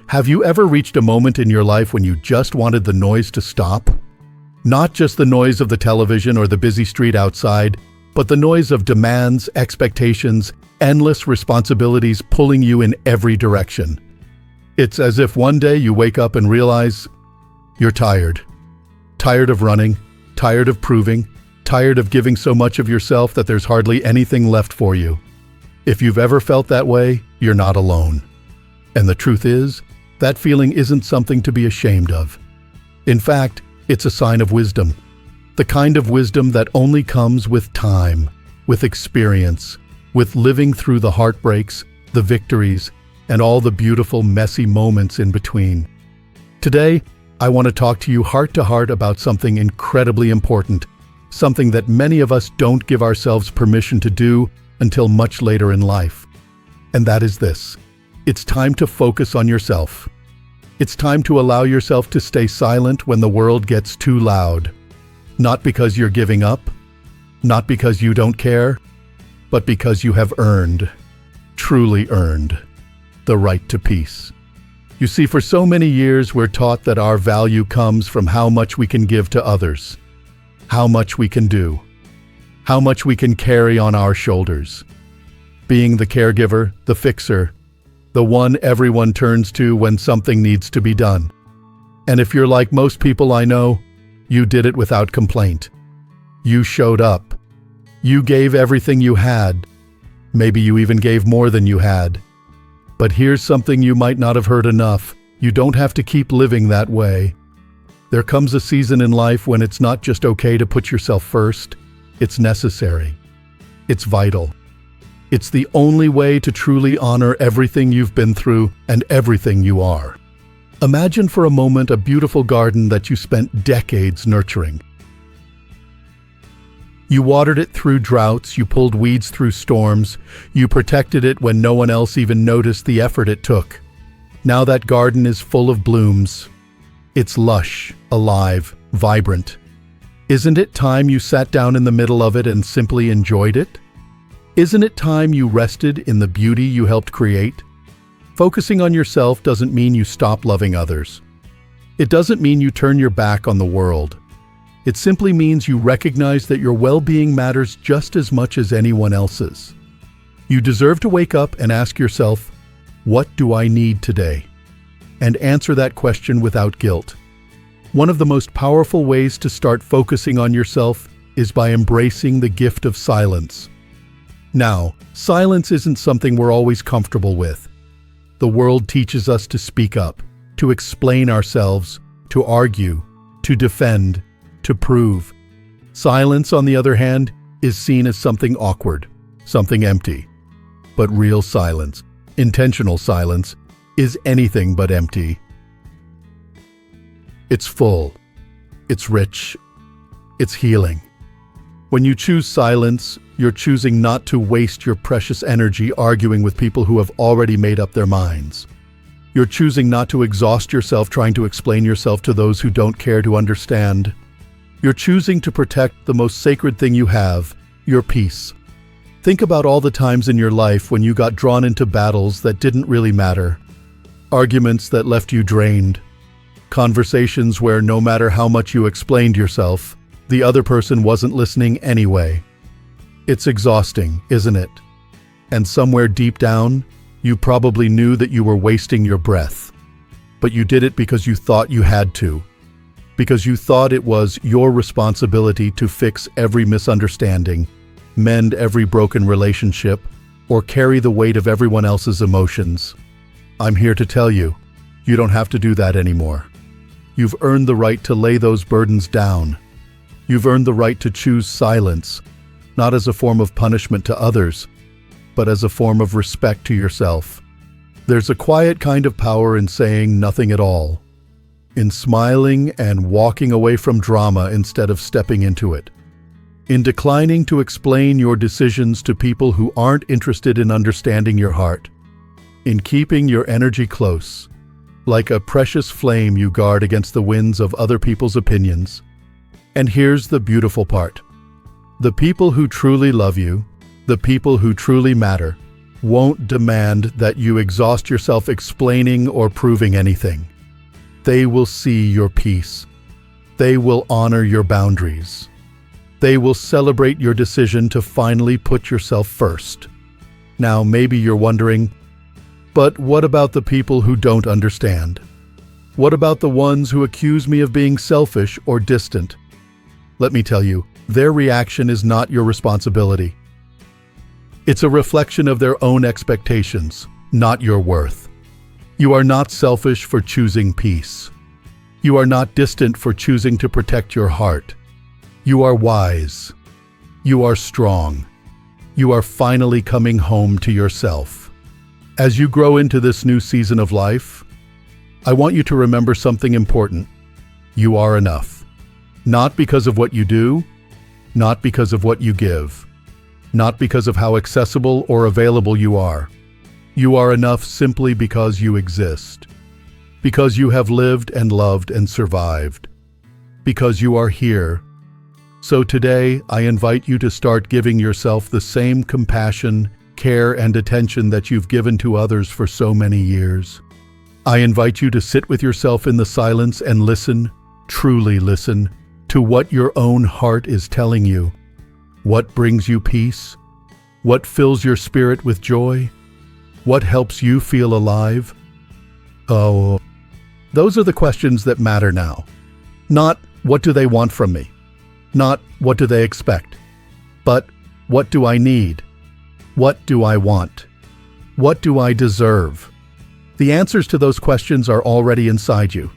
Have you ever reached a moment in your life when you just wanted the noise to stop? Not just the noise of the television or the busy street outside, but the noise of demands, expectations, endless responsibilities pulling you in every direction. It's as if one day you wake up and realize you're tired. Tired of running, tired of proving, tired of giving so much of yourself that there's hardly anything left for you. If you've ever felt that way, you're not alone. And the truth is, that feeling isn't something to be ashamed of. In fact, it's a sign of wisdom. The kind of wisdom that only comes with time, with experience, with living through the heartbreaks, the victories, and all the beautiful, messy moments in between. Today, I want to talk to you heart to heart about something incredibly important, something that many of us don't give ourselves permission to do until much later in life. And that is this. It's time to focus on yourself. It's time to allow yourself to stay silent when the world gets too loud. Not because you're giving up, not because you don't care, but because you have earned, truly earned, the right to peace. You see, for so many years we're taught that our value comes from how much we can give to others, how much we can do, how much we can carry on our shoulders. Being the caregiver, the fixer, the one everyone turns to when something needs to be done. And if you're like most people I know, you did it without complaint. You showed up. You gave everything you had. Maybe you even gave more than you had. But here's something you might not have heard enough. You don't have to keep living that way. There comes a season in life when it's not just okay to put yourself first. It's necessary. It's vital. It's the only way to truly honor everything you've been through and everything you are. Imagine for a moment a beautiful garden that you spent decades nurturing. You watered it through droughts, you pulled weeds through storms, you protected it when no one else even noticed the effort it took. Now that garden is full of blooms. It's lush, alive, vibrant. Isn't it time you sat down in the middle of it and simply enjoyed it? Isn't it time you rested in the beauty you helped create? Focusing on yourself doesn't mean you stop loving others. It doesn't mean you turn your back on the world. It simply means you recognize that your well-being matters just as much as anyone else's. You deserve to wake up and ask yourself, what do I need today? And answer that question without guilt. One of the most powerful ways to start focusing on yourself is by embracing the gift of silence. Now, silence isn't something we're always comfortable with. The world teaches us to speak up, to explain ourselves, to argue, to defend, to prove. Silence, on the other hand, is seen as something awkward, something empty. But real silence, intentional silence, is anything but empty. It's full. It's rich. It's healing. When you choose silence, you're choosing not to waste your precious energy arguing with people who have already made up their minds. You're choosing not to exhaust yourself trying to explain yourself to those who don't care to understand. You're choosing to protect the most sacred thing you have, your peace. Think about all the times in your life when you got drawn into battles that didn't really matter. Arguments that left you drained. Conversations where no matter how much you explained yourself, the other person wasn't listening anyway. It's exhausting, isn't it? And somewhere deep down, you probably knew that you were wasting your breath. But you did it because you thought you had to. Because you thought it was your responsibility to fix every misunderstanding, mend every broken relationship, or carry the weight of everyone else's emotions. I'm here to tell you, you don't have to do that anymore. You've earned the right to lay those burdens down. You've earned the right to choose silence, not as a form of punishment to others, but as a form of respect to yourself. There's a quiet kind of power in saying nothing at all, in smiling and walking away from drama instead of stepping into it, in declining to explain your decisions to people who aren't interested in understanding your heart, in keeping your energy close, like a precious flame you guard against the winds of other people's opinions. And here's the beautiful part. The people who truly love you, the people who truly matter, won't demand that you exhaust yourself explaining or proving anything. They will see your peace. They will honor your boundaries. They will celebrate your decision to finally put yourself first. Now, maybe you're wondering, but what about the people who don't understand? What about the ones who accuse me of being selfish or distant? Let me tell you, their reaction is not your responsibility. It's a reflection of their own expectations, not your worth. You are not selfish for choosing peace. You are not distant for choosing to protect your heart. You are wise. You are strong. You are finally coming home to yourself. As you grow into this new season of life, I want you to remember something important. You are enough. Not because of what you do, not because of what you give, not because of how accessible or available you are. You are enough simply because you exist, because you have lived and loved and survived, because you are here. So today, I invite you to start giving yourself the same compassion, care, and attention that you've given to others for so many years. I invite you to sit with yourself in the silence and listen, truly listen, to what your own heart is telling you. What brings you peace? What fills your spirit with joy? What helps you feel alive? Oh, those are the questions that matter now. Not what do they want from me? Not what do they expect? But what do I need? What do I want? What do I deserve? The answers to those questions are already inside you.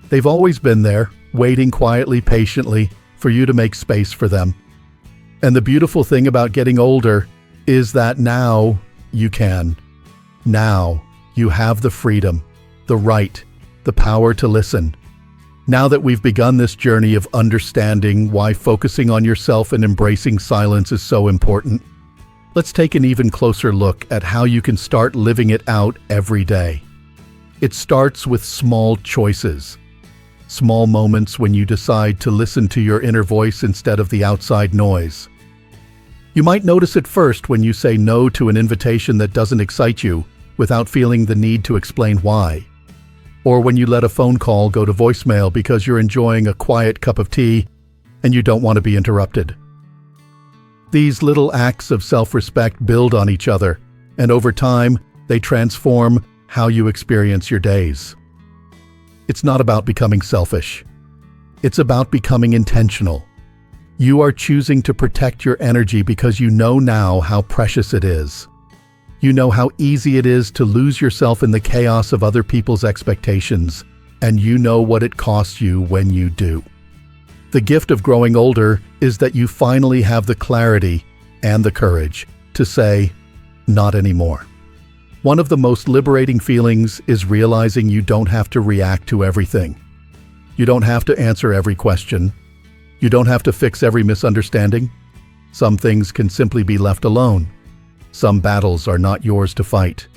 They've always been there, waiting quietly, patiently, for you to make space for them. And the beautiful thing about getting older is that now you can. Now you have the freedom, the right, the power to listen. Now that we've begun this journey of understanding why focusing on yourself and embracing silence is so important, let's take an even closer look at how you can start living it out every day. It starts with small choices. Small moments when you decide to listen to your inner voice instead of the outside noise. You might notice it first when you say no to an invitation that doesn't excite you without feeling the need to explain why. Or when you let a phone call go to voicemail because you're enjoying a quiet cup of tea and you don't want to be interrupted. These little acts of self-respect build on each other, and over time, they transform how you experience your days. It's not about becoming selfish. It's about becoming intentional. You are choosing to protect your energy because you know now how precious it is. You know how easy it is to lose yourself in the chaos of other people's expectations, and you know what it costs you when you do. The gift of growing older is that you finally have the clarity and the courage to say, not anymore. One of the most liberating feelings is realizing you don't have to react to everything. You don't have to answer every question. You don't have to fix every misunderstanding. Some things can simply be left alone. Some battles are not yours to fight.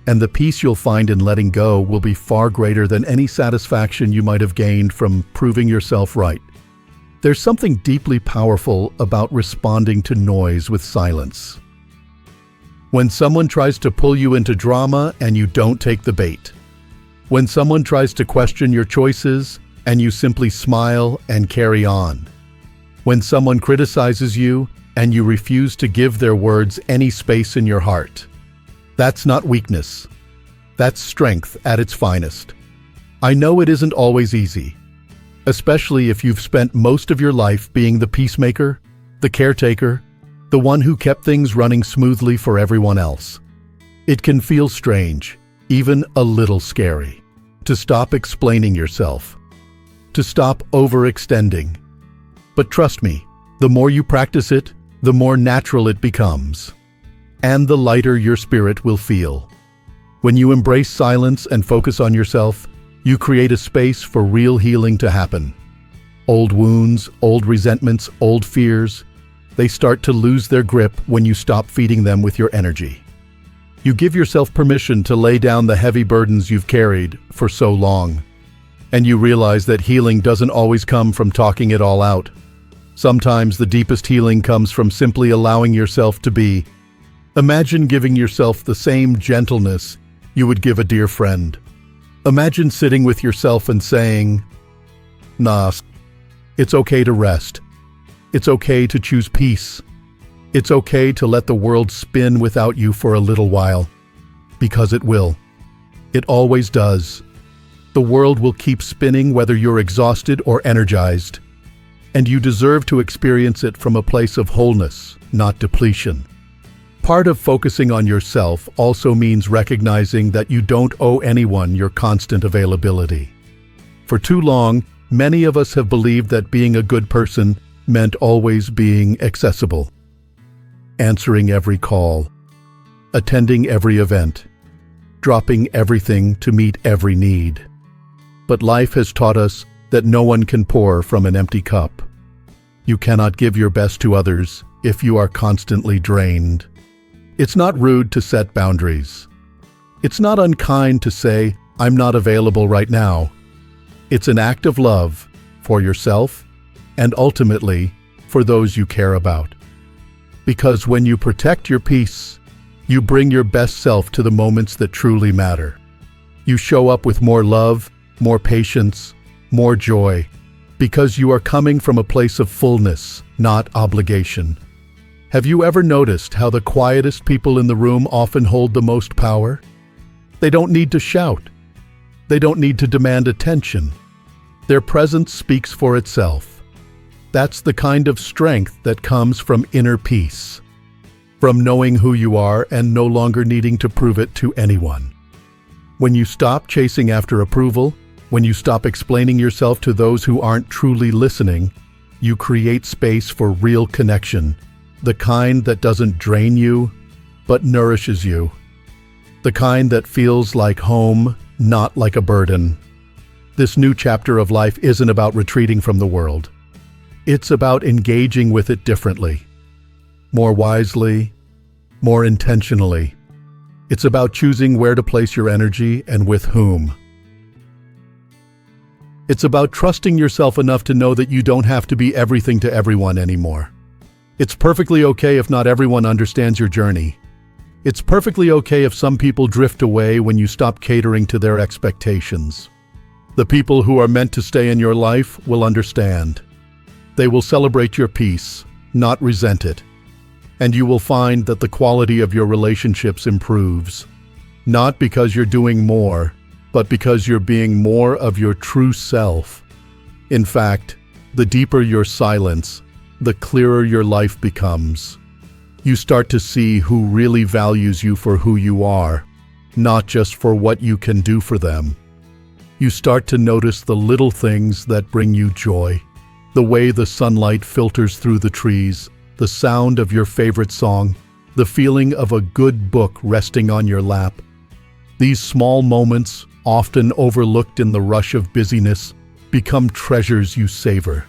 And the peace you'll find in letting go will be far greater than any satisfaction you might have gained from proving yourself right. There's something deeply powerful about responding to noise with silence. When someone tries to pull you into drama and you don't take the bait. When someone tries to question your choices and you simply smile and carry on. When someone criticizes you and you refuse to give their words any space in your heart. That's not weakness. That's strength at its finest. I know it isn't always easy, especially if you've spent most of your life being the peacemaker, the caretaker, the one who kept things running smoothly for everyone else. It can feel strange, even a little scary, to stop explaining yourself, to stop overextending. But trust me, the more you practice it, the more natural it becomes, and the lighter your spirit will feel. When you embrace silence and focus on yourself, you create a space for real healing to happen. Old wounds, old resentments, old fears, they start to lose their grip when you stop feeding them with your energy. You give yourself permission to lay down the heavy burdens you've carried for so long. And you realize that healing doesn't always come from talking it all out. Sometimes the deepest healing comes from simply allowing yourself to be. Imagine giving yourself the same gentleness you would give a dear friend. Imagine sitting with yourself and saying, "Nah, it's okay to rest. It's okay to choose peace. It's okay to let the world spin without you for a little while. Because it will. It always does. The world will keep spinning whether you're exhausted or energized. And you deserve to experience it from a place of wholeness, not depletion." Part of focusing on yourself also means recognizing that you don't owe anyone your constant availability. For too long, many of us have believed that being a good person meant always being accessible. Answering every call, attending every event, dropping everything to meet every need. But life has taught us that no one can pour from an empty cup. You cannot give your best to others if you are constantly drained. It's not rude to set boundaries. It's not unkind to say, "I'm not available right now." It's an act of love for yourself and ultimately for those you care about. Because when you protect your peace, you bring your best self to the moments that truly matter. You show up with more love, more patience, more joy, because you are coming from a place of fullness, not obligation. Have you ever noticed how the quietest people in the room often hold the most power? They don't need to shout. They don't need to demand attention. Their presence speaks for itself. That's the kind of strength that comes from inner peace, from knowing who you are and no longer needing to prove it to anyone. When you stop chasing after approval, when you stop explaining yourself to those who aren't truly listening, you create space for real connection. The kind that doesn't drain you, but nourishes you. The kind that feels like home, not like a burden. This new chapter of life isn't about retreating from the world. It's about engaging with it differently, more wisely, more intentionally. It's about choosing where to place your energy and with whom. It's about trusting yourself enough to know that you don't have to be everything to everyone anymore. It's perfectly okay if not everyone understands your journey. It's perfectly okay if some people drift away when you stop catering to their expectations. The people who are meant to stay in your life will understand. They will celebrate your peace, not resent it. And you will find that the quality of your relationships improves. Not because you're doing more, but because you're being more of your true self. In fact, the deeper your silence, the clearer your life becomes. You start to see who really values you for who you are, not just for what you can do for them. You start to notice the little things that bring you joy. The way the sunlight filters through the trees, the sound of your favorite song, the feeling of a good book resting on your lap. These small moments, often overlooked in the rush of busyness, become treasures you savor.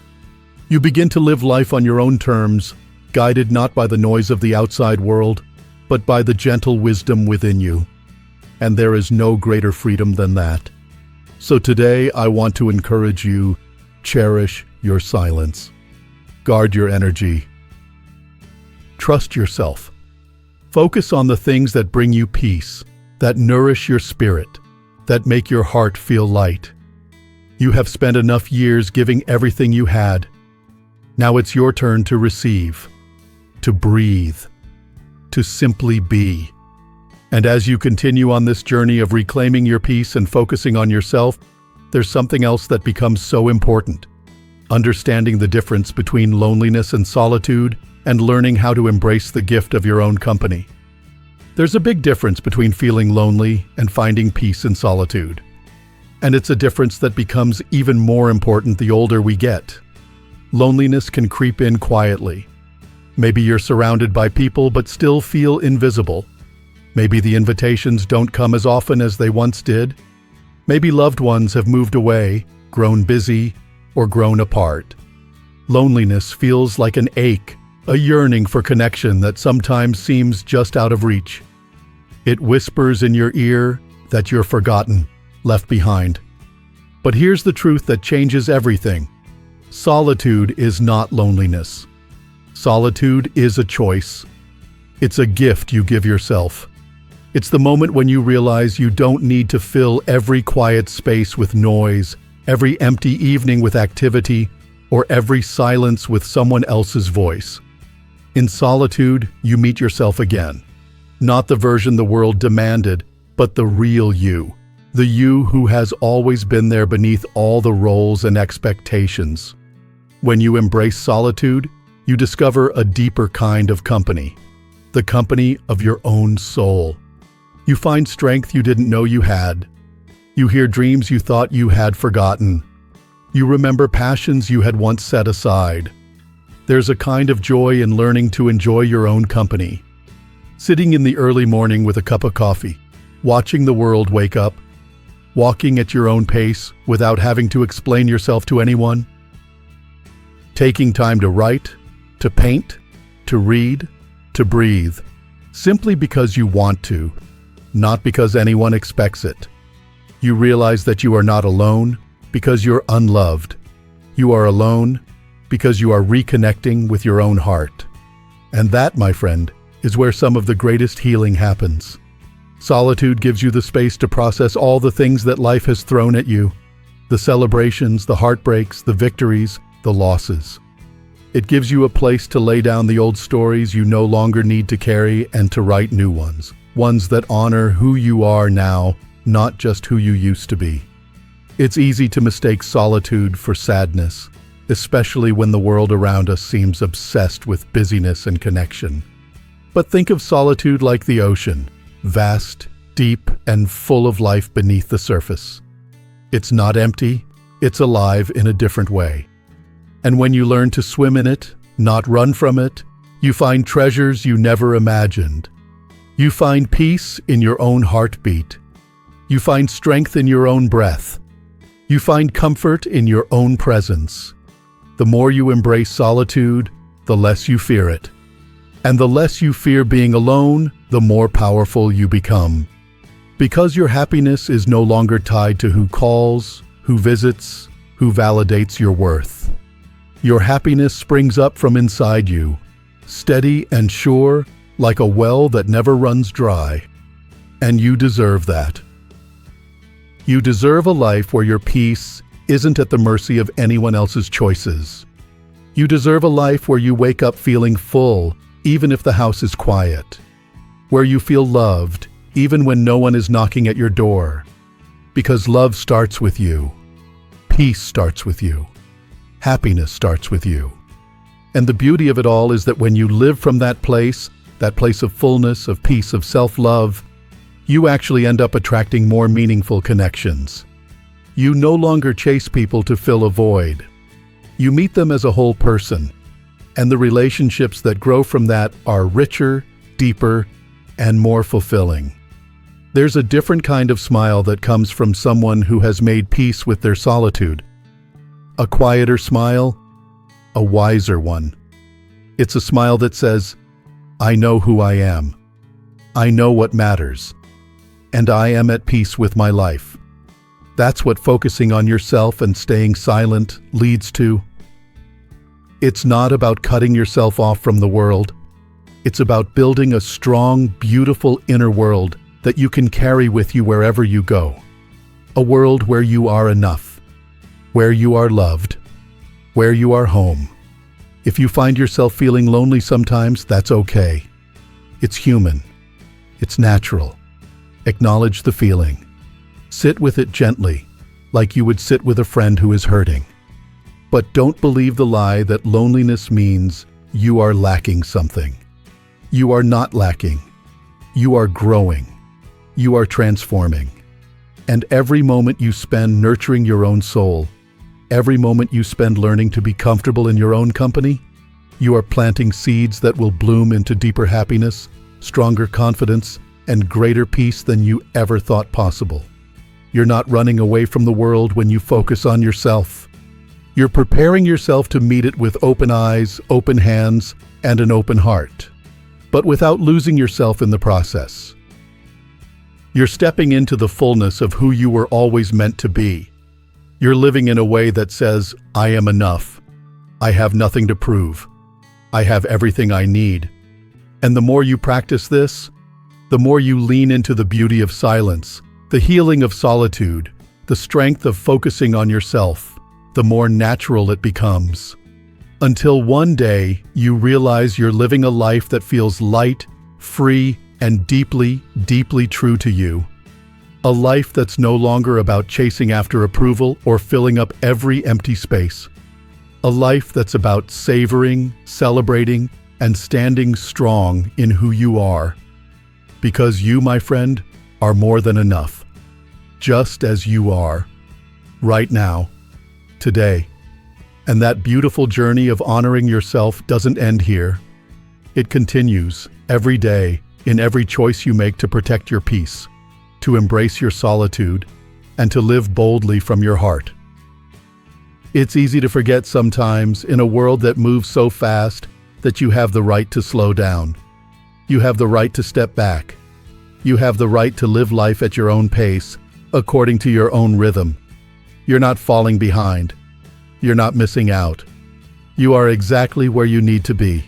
You begin to live life on your own terms, guided not by the noise of the outside world, but by the gentle wisdom within you. And there is no greater freedom than that. So today, I want to encourage you, cherish your silence. Guard your energy. Trust yourself. Focus on the things that bring you peace, that nourish your spirit, that make your heart feel light. You have spent enough years giving everything you had. Now it's your turn to receive, to breathe, to simply be. And as you continue on this journey of reclaiming your peace and focusing on yourself, there's something else that becomes so important. Understanding the difference between loneliness and solitude, and learning how to embrace the gift of your own company. There's a big difference between feeling lonely and finding peace in solitude. And it's a difference that becomes even more important the older we get. Loneliness can creep in quietly. Maybe you're surrounded by people but still feel invisible. Maybe the invitations don't come as often as they once did. Maybe loved ones have moved away, grown busy, or grown apart. Loneliness feels like an ache, a yearning for connection that sometimes seems just out of reach. It whispers in your ear that you're forgotten, left behind. But here's the truth that changes everything. Solitude is not loneliness. Solitude is a choice. It's a gift you give yourself. It's the moment when you realize you don't need to fill every quiet space with noise, every empty evening with activity, or every silence with someone else's voice. In solitude, you meet yourself again. Not the version the world demanded, but the real you. The you who has always been there beneath all the roles and expectations. When you embrace solitude, you discover a deeper kind of company. The company of your own soul. You find strength you didn't know you had. You hear dreams you thought you had forgotten. You remember passions you had once set aside. There's a kind of joy in learning to enjoy your own company. Sitting in the early morning with a cup of coffee, watching the world wake up, walking at your own pace without having to explain yourself to anyone. Taking time to write, to paint, to read, to breathe, simply because you want to, not because anyone expects it. You realize that you are not alone because you're unloved. You are alone because you are reconnecting with your own heart. And that, my friend, is where some of the greatest healing happens. Solitude gives you the space to process all the things that life has thrown at you, the celebrations, the heartbreaks, the victories, the losses. It gives you a place to lay down the old stories you no longer need to carry and to write new ones that honor who you are now, not just who you used to be. It's easy to mistake solitude for sadness, especially when the world around us seems obsessed with busyness and connection. But think of solitude like the ocean, vast, deep, and full of life beneath the surface. It's not empty, it's alive in a different way. And when you learn to swim in it, not run from it, you find treasures you never imagined. You find peace in your own heartbeat. You find strength in your own breath. You find comfort in your own presence. The more you embrace solitude, the less you fear it. And the less you fear being alone, the more powerful you become. Because your happiness is no longer tied to who calls, who visits, who validates your worth. Your happiness springs up from inside you, steady and sure, like a well that never runs dry. And you deserve that. You deserve a life where your peace isn't at the mercy of anyone else's choices. You deserve a life where you wake up feeling full, even if the house is quiet. Where you feel loved, even when no one is knocking at your door. Because love starts with you. Peace starts with you. Happiness starts with you. And the beauty of it all is that when you live from that place of fullness, of peace, of self-love, you actually end up attracting more meaningful connections. You no longer chase people to fill a void. You meet them as a whole person, and the relationships that grow from that are richer, deeper, and more fulfilling. There's a different kind of smile that comes from someone who has made peace with their solitude. A quieter smile, a wiser one. It's a smile that says, I know who I am. I know what matters. And I am at peace with my life. That's what focusing on yourself and staying silent leads to. It's not about cutting yourself off from the world. It's about building a strong, beautiful inner world that you can carry with you wherever you go. A world where you are enough, where you are loved, where you are home. If you find yourself feeling lonely sometimes, that's okay. It's human. It's natural. Acknowledge the feeling. Sit with it gently, like you would sit with a friend who is hurting. But don't believe the lie that loneliness means you are lacking something. You are not lacking. You are growing. You are transforming. And every moment you spend nurturing your own soul, every moment you spend learning to be comfortable in your own company, you are planting seeds that will bloom into deeper happiness, stronger confidence, and greater peace than you ever thought possible. You're not running away from the world when you focus on yourself. You're preparing yourself to meet it with open eyes, open hands, and an open heart, but without losing yourself in the process. You're stepping into the fullness of who you were always meant to be. You're living in a way that says, I am enough. I have nothing to prove. I have everything I need. And the more you practice this, the more you lean into the beauty of silence, the healing of solitude, the strength of focusing on yourself, the more natural it becomes. Until one day you realize you're living a life that feels light, free, and deeply, deeply true to you. A life that's no longer about chasing after approval or filling up every empty space. A life that's about savoring, celebrating, and standing strong in who you are. Because you, my friend, are more than enough. Just as you are. Right now. Today. And that beautiful journey of honoring yourself doesn't end here. It continues, every day, in every choice you make to protect your peace, to embrace your solitude, and to live boldly from your heart. It's easy to forget sometimes, in a world that moves so fast, that you have the right to slow down. You have the right to step back. You have the right to live life at your own pace, according to your own rhythm. You're not falling behind. You're not missing out. You are exactly where you need to be.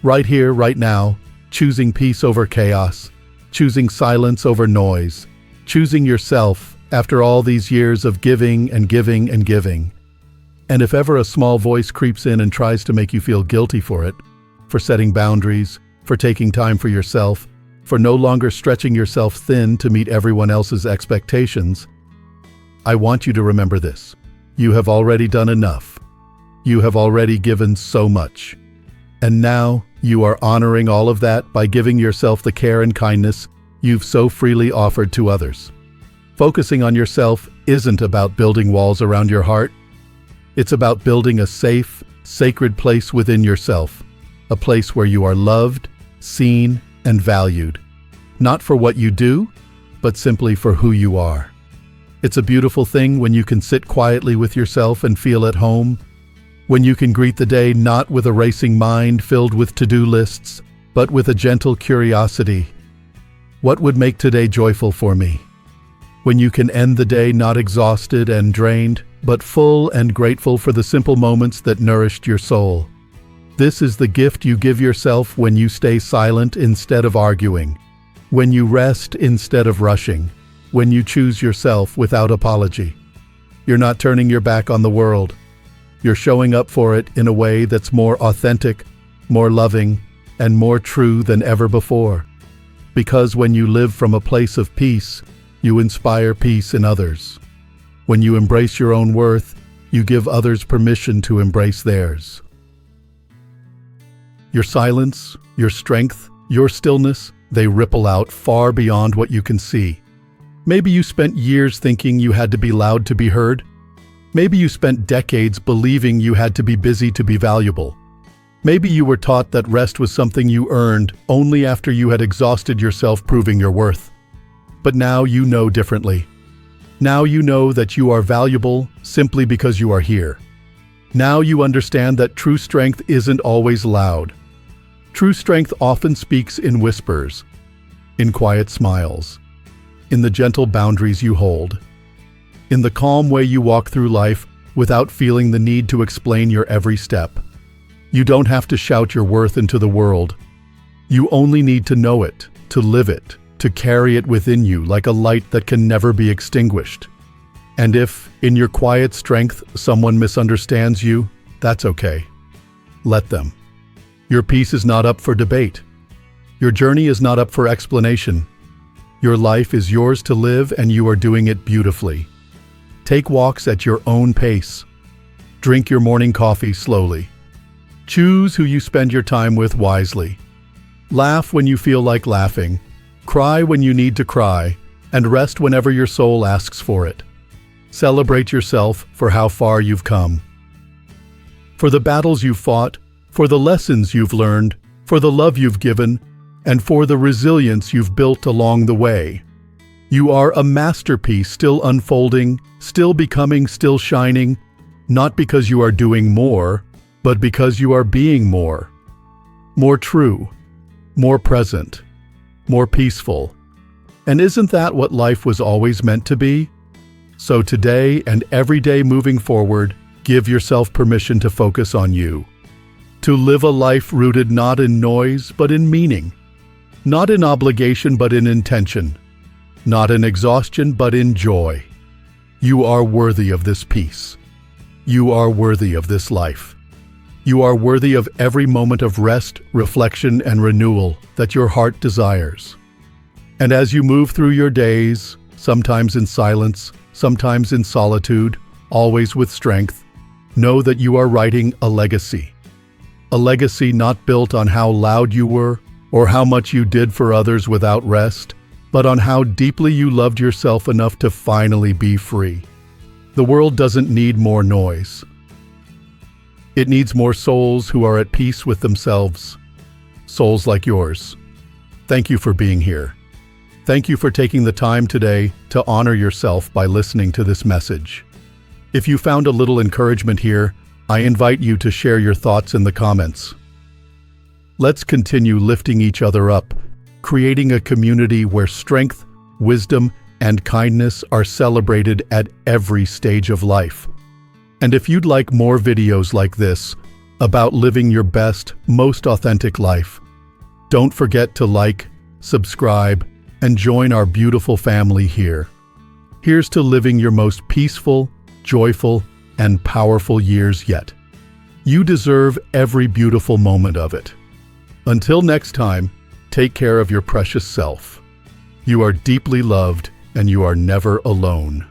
Right here, right now, choosing peace over chaos, choosing silence over noise, choosing yourself after all these years of giving and giving and giving. And if ever a small voice creeps in and tries to make you feel guilty for it, for setting boundaries, for taking time for yourself, for no longer stretching yourself thin to meet everyone else's expectations, I want you to remember this. You have already done enough. You have already given so much. And now you are honoring all of that by giving yourself the care and kindness you've so freely offered to others. Focusing on yourself isn't about building walls around your heart. It's about building a safe, sacred place within yourself, a place where you are loved, seen, and valued, not for what you do, but simply for who you are. It's a beautiful thing when you can sit quietly with yourself and feel at home, when you can greet the day not with a racing mind filled with to-do lists, but with a gentle curiosity. What would make today joyful for me? When you can end the day not exhausted and drained, but full and grateful for the simple moments that nourished your soul. This is the gift you give yourself when you stay silent instead of arguing, when you rest instead of rushing, when you choose yourself without apology. You're not turning your back on the world. You're showing up for it in a way that's more authentic, more loving, and more true than ever before. Because when you live from a place of peace, you inspire peace in others. When you embrace your own worth, you give others permission to embrace theirs. Your silence, your strength, your stillness, they ripple out far beyond what you can see. Maybe you spent years thinking you had to be loud to be heard. Maybe you spent decades believing you had to be busy to be valuable. Maybe you were taught that rest was something you earned only after you had exhausted yourself proving your worth. But now you know differently. Now you know that you are valuable simply because you are here. Now you understand that true strength isn't always loud. True strength often speaks in whispers, in quiet smiles, in the gentle boundaries you hold, in the calm way you walk through life without feeling the need to explain your every step. You don't have to shout your worth into the world. You only need to know it, to live it, to carry it within you like a light that can never be extinguished. And if, in your quiet strength, someone misunderstands you, that's okay. Let them. Your peace is not up for debate. Your journey is not up for explanation. Your life is yours to live, and you are doing it beautifully. Take walks at your own pace. Drink your morning coffee slowly. Choose who you spend your time with wisely. Laugh when you feel like laughing. Cry when you need to cry, and rest whenever your soul asks for it. Celebrate yourself for how far you've come. For the battles you've fought, for the lessons you've learned, for the love you've given, and for the resilience you've built along the way. You are a masterpiece still unfolding, still becoming, still shining, not because you are doing more, but because you are being more. More true, more present, more peaceful. And isn't that what life was always meant to be? So today and every day moving forward, give yourself permission to focus on you. To live a life rooted not in noise but in meaning, not in obligation but in intention, not in exhaustion but in joy. You are worthy of this peace. You are worthy of this life. You are worthy of every moment of rest, reflection, and renewal that your heart desires. And as you move through your days, sometimes in silence, sometimes in solitude, always with strength, know that you are writing a legacy. A legacy not built on how loud you were or how much you did for others without rest, but on how deeply you loved yourself enough to finally be free. The world doesn't need more noise. It needs more souls who are at peace with themselves. Souls like yours. Thank you for being here. Thank you for taking the time today to honor yourself by listening to this message. If you found a little encouragement here, I invite you to share your thoughts in the comments. Let's continue lifting each other up, creating a community where strength, wisdom, and kindness are celebrated at every stage of life. And if you'd like more videos like this about living your best, most authentic life, don't forget to like, subscribe, and join our beautiful family here. Here's to living your most peaceful, joyful, and powerful years yet. You deserve every beautiful moment of it. Until next time, take care of your precious self. You are deeply loved, and you are never alone.